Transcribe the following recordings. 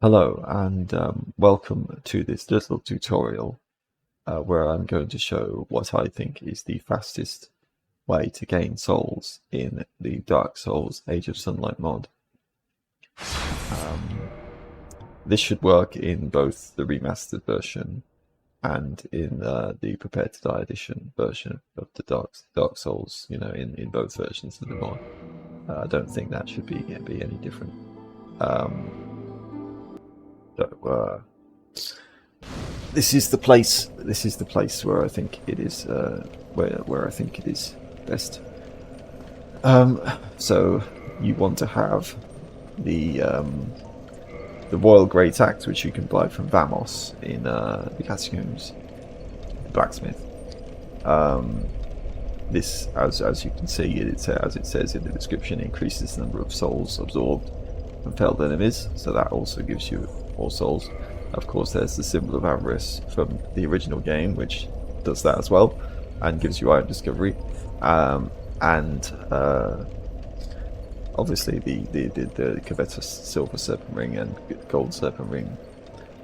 Hello and welcome to this little tutorial where I'm going to show what I think is the fastest way to gain souls in the Dark Souls Age of Sunlight mod. This should work in both the remastered version and in the Prepared to Die edition version of the Dark Souls, in both versions of the mod. I don't think that should be any different. This is the place. This is the place where I think it is. Where I think it is best. So you want to have the Royal Greataxe, which you can buy from Vamos in the Catacombs, the Blacksmith. This, as you can see, as it says in the description, increases the number of souls absorbed from felled enemies. So that also gives you more souls. Of course, there's the symbol of Avarice from the original game, which does that as well, and gives you iron discovery. Obviously the Covetous Silver Serpent Ring and Gold Serpent Ring.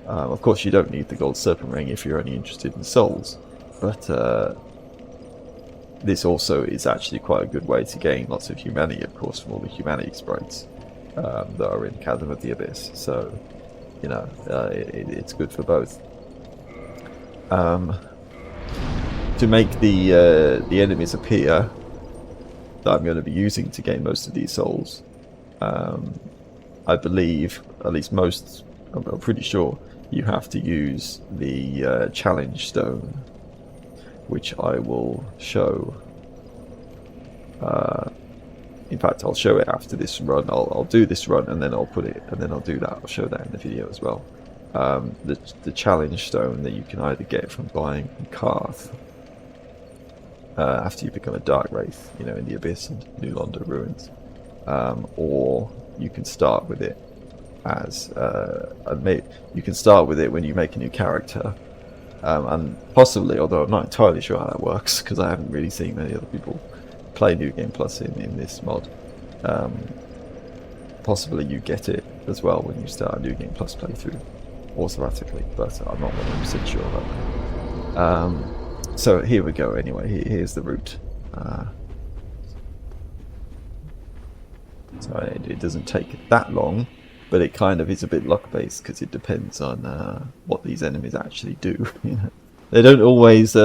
Of course, you don't need the Gold Serpent Ring if you're only interested in souls, but this also is actually quite a good way to gain lots of humanity, of course, from all the humanity sprites that are in Chasm of the Abyss. So, it's good for both. To make the enemies appear that I'm going to be using to gain most of these souls, I believe, at least most, I'm pretty sure, you have to use the challenge stone, which I will show. In fact, I'll show it after this run. I'll do this run and then I'll put it, and then I'll do that. I'll show that in the video as well. The challenge stone that you can either get from buying from Kaathe after you become a Darkwraith, in the Abyss and New Londo Ruins, or you can start with it as you can start with it when you make a new character, and possibly, although I'm not entirely sure how that works because I haven't really seen many other people play New Game Plus in this mod. Possibly you get it as well when you start a New Game Plus playthrough automatically, but I'm not 100% sure about that. So here we go. Anyway, here's the route. So it doesn't take that long, but it kind of is a bit luck based because it depends on what these enemies actually do. They don't always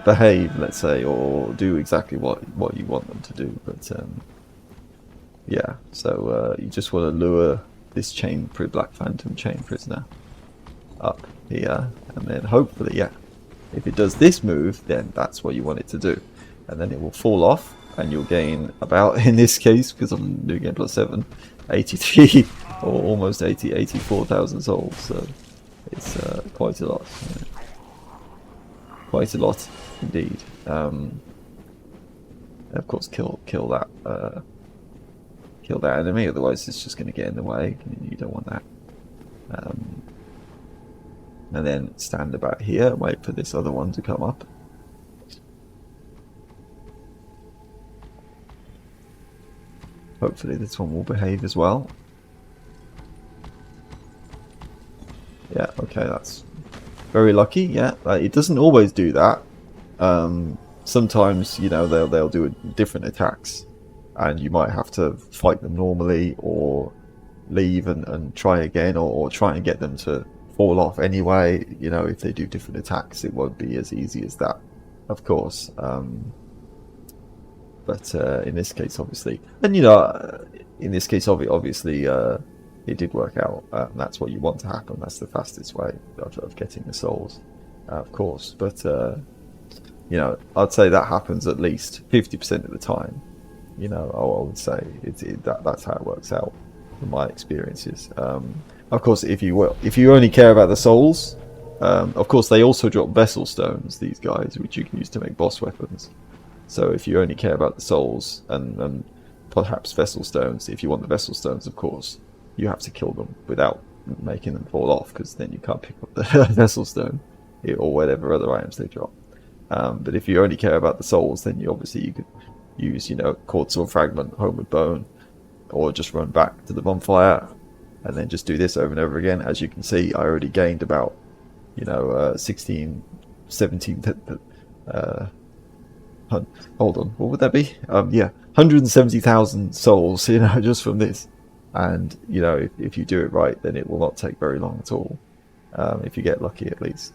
behave, let's say, or do exactly what you want them to do, but yeah, so you just want to lure this Black Phantom chain prisoner up here, and then hopefully, yeah, if it does this move, then that's what you want it to do, and then it will fall off and you'll gain about, in this case, because I'm New Game Plus 7, 83 or almost 84,000 souls, so it's quite a lot. Quite a lot indeed. Of course, kill that enemy, otherwise it's just going to get in the way. You don't want that. And then stand about here, wait for this other one to come up. Hopefully this one will behave as well. Yeah, okay, that's very lucky. Yeah, it doesn't always do that. Sometimes, they'll do different attacks, and you might have to fight them normally, or leave and try again, or try and get them to fall off anyway. If they do different attacks, it won't be as easy as that, of course. But in this case, obviously, and in this case, obviously, it did work out. That's what you want to happen. That's the fastest way of getting the souls, of course. But I'd say that happens at least 50% of the time. I would say that's how it works out from my experiences. Of course, if you only care about the souls, of course they also drop vessel stones. These guys, which you can use to make boss weapons. So if you only care about the souls and perhaps vessel stones, if you want the vessel stones, of course, you have to kill them without making them fall off, because then you can't pick up the vessel stone or whatever other items they drop. But if you only care about the souls, then you could use, Cord Sword Fragment, Homeward Bone, or just run back to the bonfire and then just do this over and over again. As you can see, I already gained about 16, 17 hold on, what would that be? Yeah, 170,000 souls, just from this. And if you do it right, then it will not take very long at all, if you get lucky at least.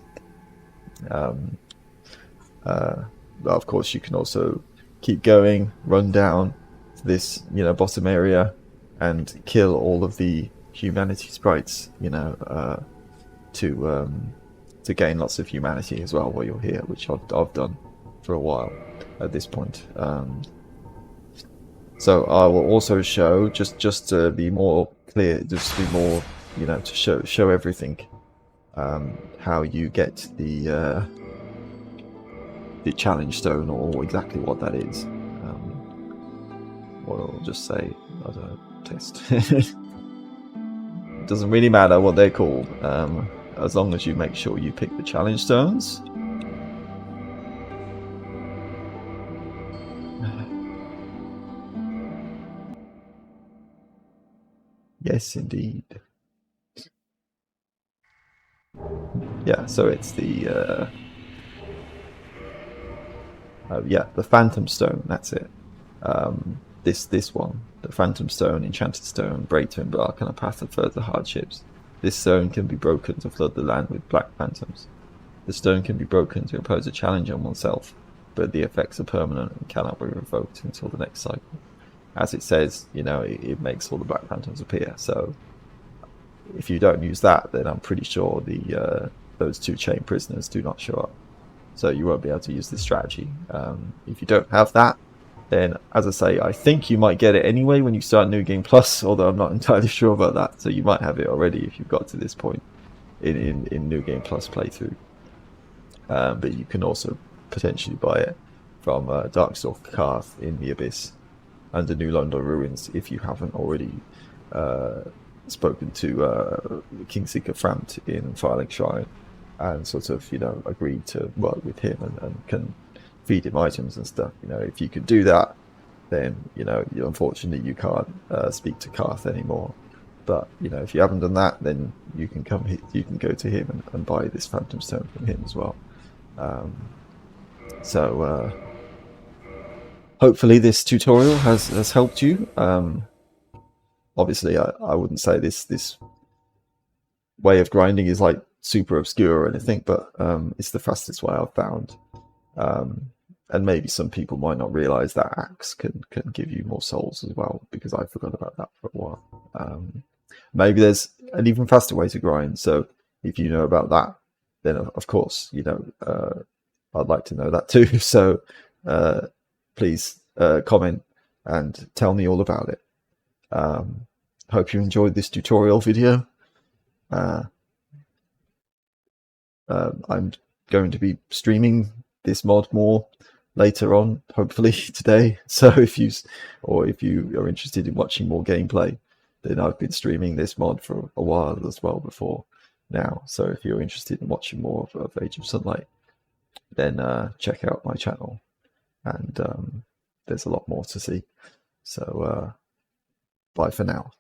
Of course, you can also keep going, run down to this bottom area and kill all of the humanity sprites, to gain lots of humanity as well while you're here, which I've done for a while at this point. So I will also show, just to be more clear, just to be more, to show everything, how you get the challenge stone, or exactly what that is. What I'll just say, I don't know, test. It doesn't really matter what they're called, as long as you make sure you pick the challenge stones. Yes, indeed. Yeah, so it's the the Phantom Stone. That's it. This one, the Phantom Stone, Enchanted Stone, break to embark on a path of further hardships. This stone can be broken to flood the land with black phantoms. The stone can be broken to impose a challenge on oneself, but the effects are permanent and cannot be revoked until the next cycle. As it says, it makes all the black phantoms appear. So if you don't use that, then I'm pretty sure those two chain prisoners do not show up. So you won't be able to use this strategy. If you don't have that, then, as I say, I think you might get it anyway when you start New Game Plus, although I'm not entirely sure about that. So you might have it already if you've got to this point in New Game Plus playthrough. But you can also potentially buy it from Darkstalker Kaathe in the Abyss under New Londo Ruins if you haven't already spoken to Kingseeker Framt in Filing Shrine and sort of agreed to work with him and can feed him items and stuff. If you can do that, then unfortunately you can't speak to Kaathe anymore. But if you haven't done that, then you can go to him and buy this Phantom Stone from him as well. So hopefully this tutorial has helped you. Obviously I wouldn't say this way of grinding is like super obscure or anything, but it's the fastest way I've found. And maybe some people might not realize that axe can give you more souls as well, because I forgot about that for a while. Maybe there's an even faster way to grind, so if you know about that, then of course I'd like to know that too. So please comment and tell me all about it. Hope you enjoyed this tutorial video. I'm going to be streaming this mod more later on, hopefully today. So if you are interested in watching more gameplay, then I've been streaming this mod for a while as well before now. So if you're interested in watching more of Age of Sunlight, then check out my channel, and there's a lot more to see. So bye for now.